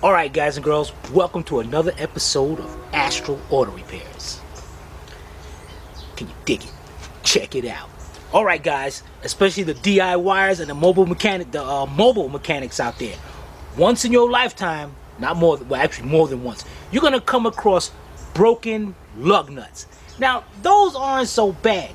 Alright guys and girls, welcome to another episode of Astral Auto Repairs. Can you dig it? Check it out. Alright guys, especially the DIYers and the mobile mechanics out there. Once in your lifetime, more than once, you're gonna come across broken lug nuts. Now, those aren't so bad,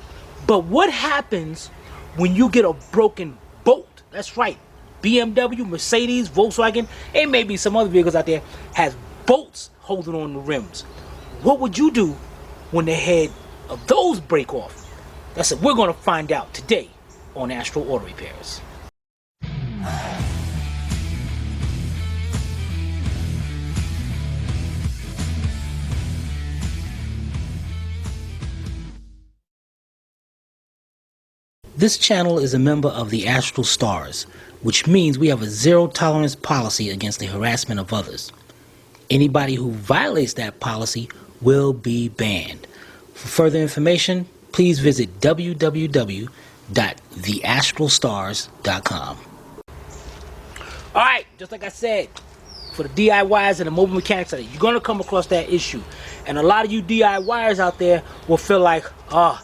but what happens when you get a broken bolt? That's right. BMW, Mercedes, Volkswagen, and maybe some other vehicles out there has bolts holding on the rims. What would you do when the head of those break off? That's what we're going to find out today on Astral Auto Repairs. This channel is a member of the Astral Stars, which means we have a zero-tolerance policy against the harassment of others. Anybody who violates that policy will be banned. For further information, please visit www.theastralstars.com. Alright, just like I said, for the DIYs and the mobile mechanics out there, you're going to come across that issue. And a lot of you DIYers out there will feel like, I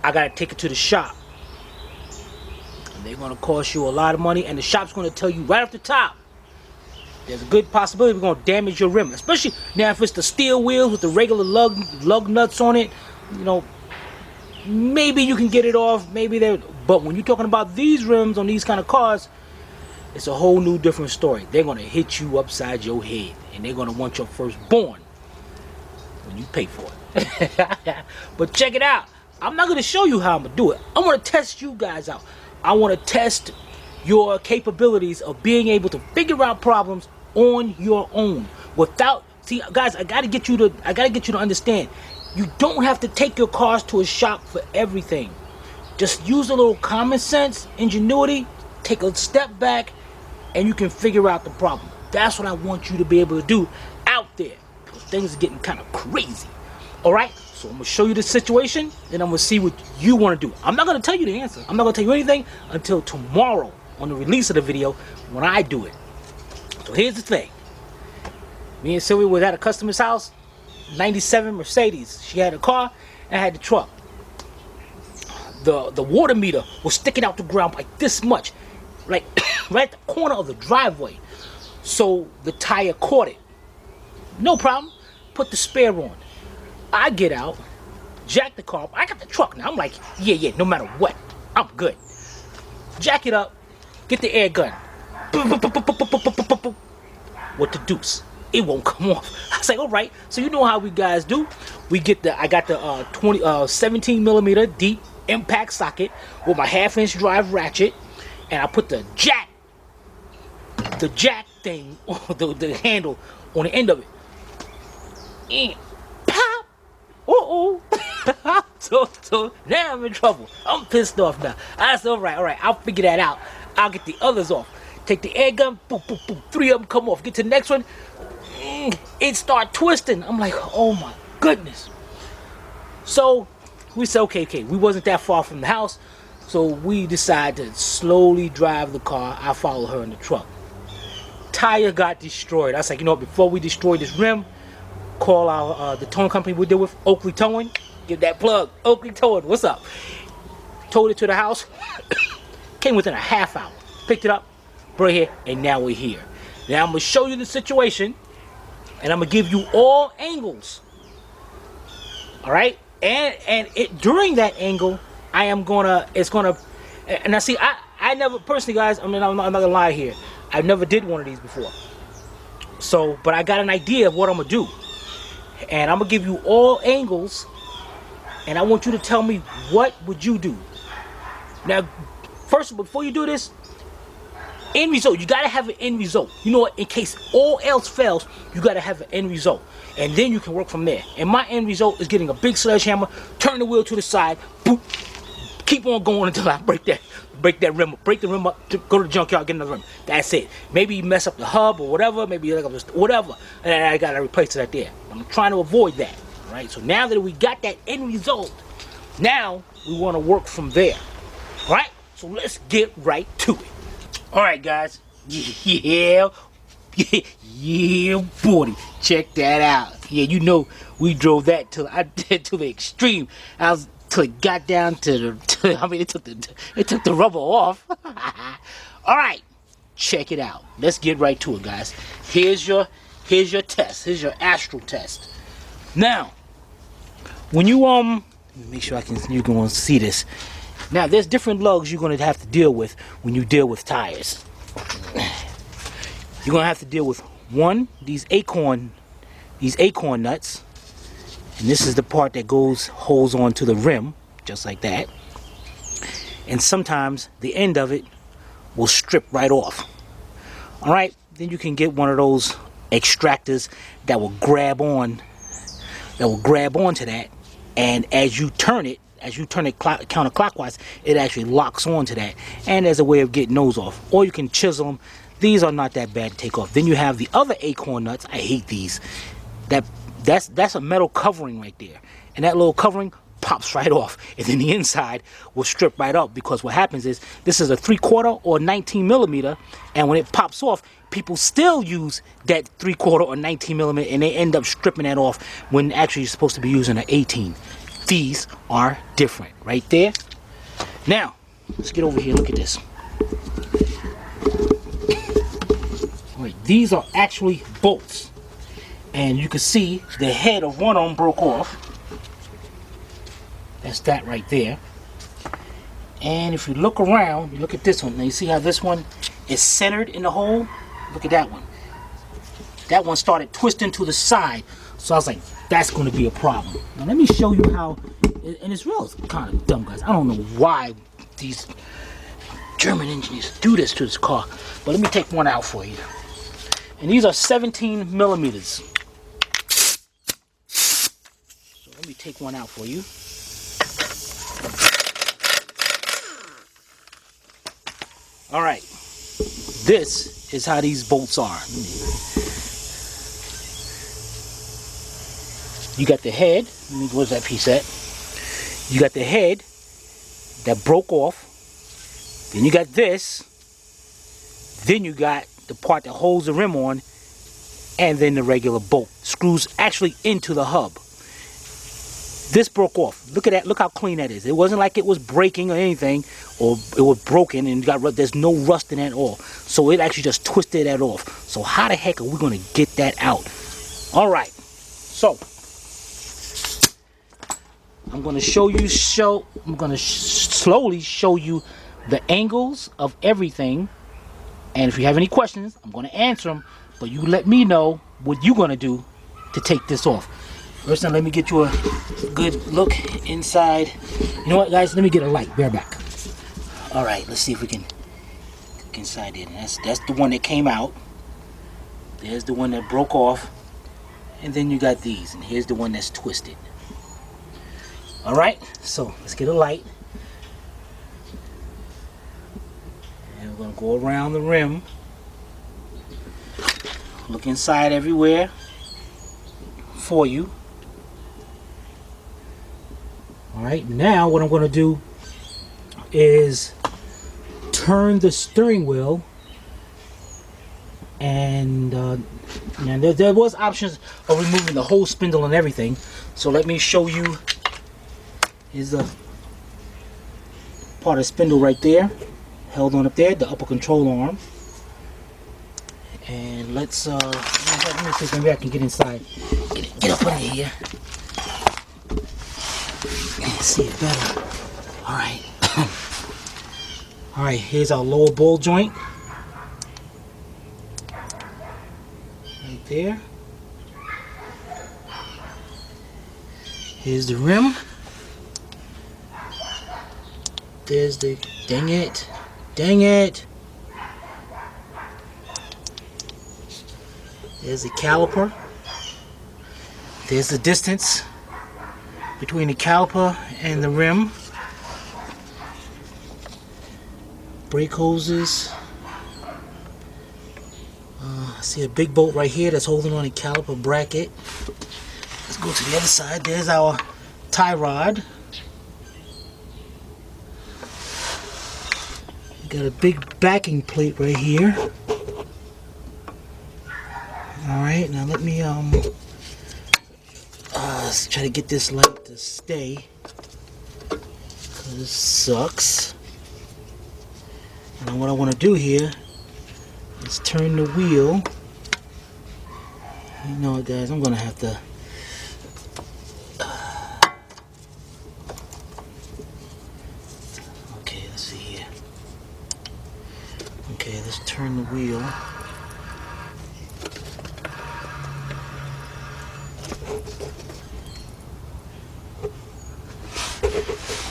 got to take it to the shop. They're going to cost you a lot of money, and the shop's going to tell you right off the top, there's a good possibility we're going to damage your rim. Especially now if it's the steel wheels with the regular lug nuts on it, you know, maybe you can get it off, but when you're talking about these rims on these kind of cars, it's a whole new different story. They're going to hit you upside your head, and they're going to want your firstborn when you pay for it. But check it out. I'm not going to show you how I'm going to do it. I'm going to test you guys out. I want to test your capabilities of being able to figure out problems on your own without, see guys, I gotta get you to understand, you don't have to take your cars to a shop for everything. Just use a little common sense, ingenuity, take a step back, and you can figure out the problem. That's what I want you to be able to do out there, because things are getting kind of crazy. Alright, so I'm going to show you the situation, and I'm going to see what you want to do. I'm not going to tell you the answer. I'm not going to tell you anything until tomorrow on the release of the video when I do it. So here's the thing. Me and Sylvia were at a customer's house, 97 Mercedes. She had a car, and I had the truck. The water meter was sticking out the ground like this much, like right at the corner of the driveway. So the tire caught it. No problem. Put the spare on. I get out, jack the car up. I got the truck now. I'm like, yeah, no matter what, I'm good. Jack it up, get the air gun. What the deuce? It won't come off. I was like, all right. So you know how we guys do. I got the 17 millimeter deep impact socket with my 1/2-inch drive ratchet, and I put the jack thing, the handle on the end of it. And pop! So now I'm in trouble. I'm pissed off now. I said, all right, I'll figure that out. I'll get the others off. Take the air gun, boom, 3 of them come off. Get to the next one, it start twisting. I'm like, oh my goodness. So we said, okay, we wasn't that far from the house, so we decided to slowly drive the car. I followed her in the truck. Tire got destroyed. I was like, you know what, before we destroy this rim, call our the towing company we deal with, Oakley Towing. Give that plug, Oakley Towing. What's up? Towed it to the house. Came within a half hour. Picked it up, brought it here, and now we're here. Now I'm gonna show you the situation, and I'm gonna give you all angles. All right, and during that angle, and now see, I never personally, guys. I mean, I'm not gonna lie here. I never did one of these before. So, but I got an idea of what I'm gonna do. And I'm gonna give you all angles, and I want you to tell me what would you do. Now, first, before you do this, end result, you gotta have an end result. You know what? In case all else fails, you gotta have an end result, and then you can work from there. And my end result is getting a big sledgehammer, turn the wheel to the side, boop, keep on going until I break the rim up, go to the junkyard, get another rim. That's it. Maybe you mess up the hub or whatever, maybe you whatever, and I gotta replace it right there. I'm trying to avoid that. All right. So now that we got that end result, now we want to work from there. All right. So let's get right to it. All right, guys. Yeah. Yeah, buddy. Check that out. Yeah, you know we drove that till to the extreme. I was till it got down I mean, it took the rubber off. All right, check it out. Let's get right to it, guys. Here's your test. Here's your astral test. Now, when you make sure you can see this. Now, there's different lugs you're gonna have to deal with when you deal with tires. You're gonna have to deal with these acorn nuts, and this is the part that holds on to the rim, just like that. And sometimes the end of it will strip right off. All right, then you can get one of those extractors that will grab onto that, and as you turn it counterclockwise, it actually locks onto that, and there's a way of getting those off. Or you can chisel them. These are not that bad to take off. Then you have the other acorn nuts. I hate these. That's a metal covering right there, and that little covering pops right off, and then the inside will strip right up, because what happens is this is a 3/4 or 19 millimeter, and when it pops off, people still use that 3/4 or 19 millimeter, and they end up stripping that off when actually you're supposed to be using an 18. These are different right there. Now let's get over here. Look at this. All right, these are actually bolts, and you can see the head of one of them broke off. That's that right there. And if you look around, you look at this one. Now you see how this one is centered in the hole? Look at that one. That one started twisting to the side. So I was like, that's going to be a problem. Now let me show you how, and it's real kind of dumb, guys. I don't know why these German engineers do this to this car. But let me take one out for you. And these are 17 millimeters. So let me take one out for you. All right, this is how these bolts are. You got the head. Where's that piece at? You got the head that broke off. Then you got this. Then you got the part that holds the rim on, and then the regular bolt screws actually into the hub. This broke off. Look at that. Look how clean that is. It wasn't like it was breaking or anything, or it was broken and there's no rust in it at all. So it actually just twisted that off. So how the heck are we going to get that out? All right. So I'm going to slowly show you the angles of everything. And if you have any questions, I'm going to answer them. But you let me know what you're going to do to take this off. First, now let me get you a good look inside. You know what, guys? Let me get a light. Bear back. All right, let's see if we can look inside there. That's the one that came out. There's the one that broke off. And then you got these. And here's the one that's twisted. All right, so let's get a light. And we're going to go around the rim. Look inside everywhere for you. All right, now what I'm going to do is turn the steering wheel, and there was options of removing the whole spindle and everything. So let me show you. Here's a part of the spindle right there, held on up there, the upper control arm. And let me see if maybe I can get inside. Get up under here. See it better. All right. All right, here's our lower ball joint. Right there. Here's the rim. There's the, dang it. There's the caliper. There's the distance between the caliper and the rim. Brake hoses. I see a big bolt right here that's holding on the caliper bracket. Let's go to the other side. There's our tie rod. Got a big backing plate right here. Alright, now let me try to get this light to stay. Cause it sucks. And what I want to do here is turn the wheel. You know what, guys, I'm gonna have to okay, let's see here. Okay, let's turn the wheel.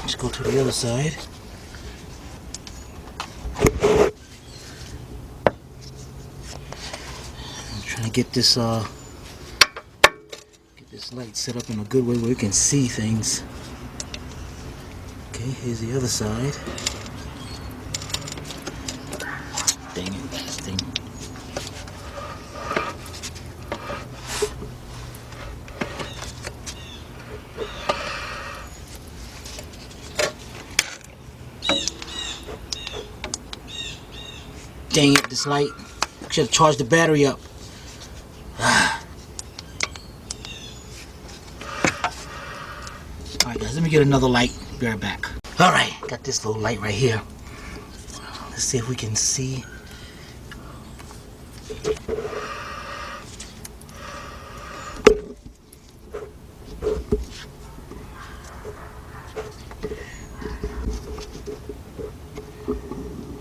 Let's go to the other side. I'm trying to get this light set up in a good way where we can see things. Okay, here's the other side. Dang it, this thing. Dang it, this light. I should have charged the battery up. Alright guys, let me get another light. Be right back. Alright, got this little light right here. Let's see if we can see.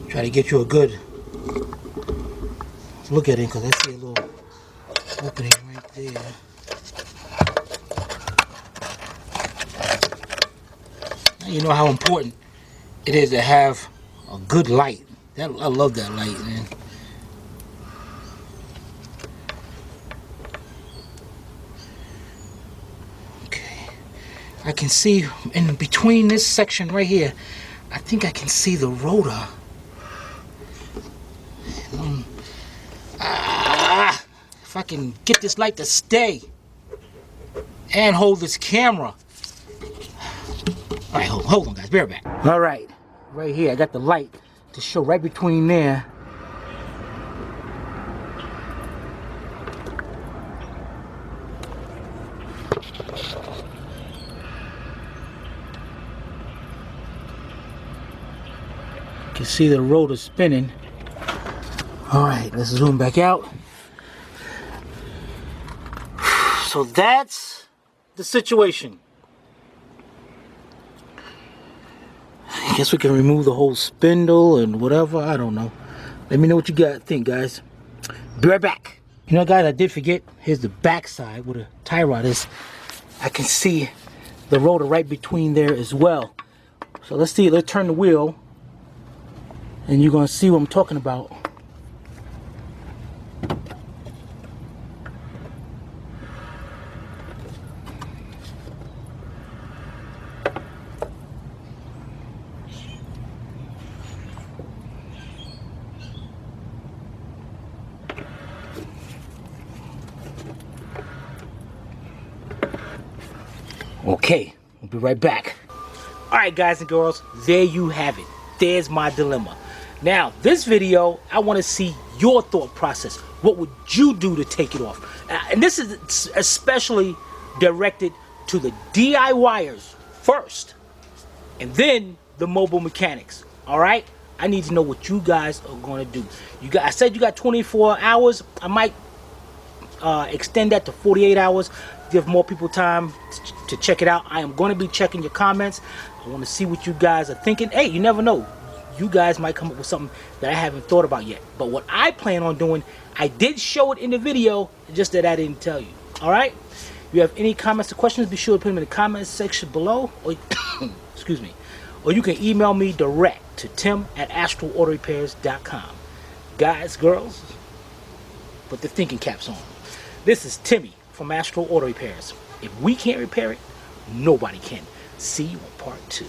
Try to get you a good look at it, because I see a little opening right there. Now you know how important it is to have a good light. I love that light, man. Okay, I can see in between this section right here, I think I can see the rotor. If I can get this light to stay and hold this camera. Alright, hold on guys, bear back. Alright, right here I got the light to show right between there. You can see the rotor spinning. Alright, let's zoom back out. So that's the situation. I guess we can remove the whole spindle and whatever, I don't know. Let me know what you guys think, guys. Be right back. You know guys, I did forget, here's the back side where the tie rod is. I can see the rotor right between there as well. So let's see, let's turn the wheel and you're gonna see what I'm talking about. Okay, we'll be right back. Alright guys and girls, there you have it. There's my dilemma. Now, this video, I want to see your thought process. What would you do to take it off? And this is especially directed to the DIYers first, and then the mobile mechanics. Alright? I need to know what you guys are going to do. I said you got 24 hours. I might extend that to 48 hours. Give more people time to check it out. I am going to be checking your comments. I want to see what you guys are thinking. Hey, you never know. You guys might come up with something that I haven't thought about yet. But what I plan on doing, I did show it in the video, just that I didn't tell you. Alright? If you have any comments or questions, be sure to put them in the comments section below. Or, excuse me. Or you can email me direct to tim@astralautorepairs.com. Guys, girls, put the thinking caps on. This is Timmy from Astral Auto Repairs. If we can't repair it, nobody can. See you on part 2.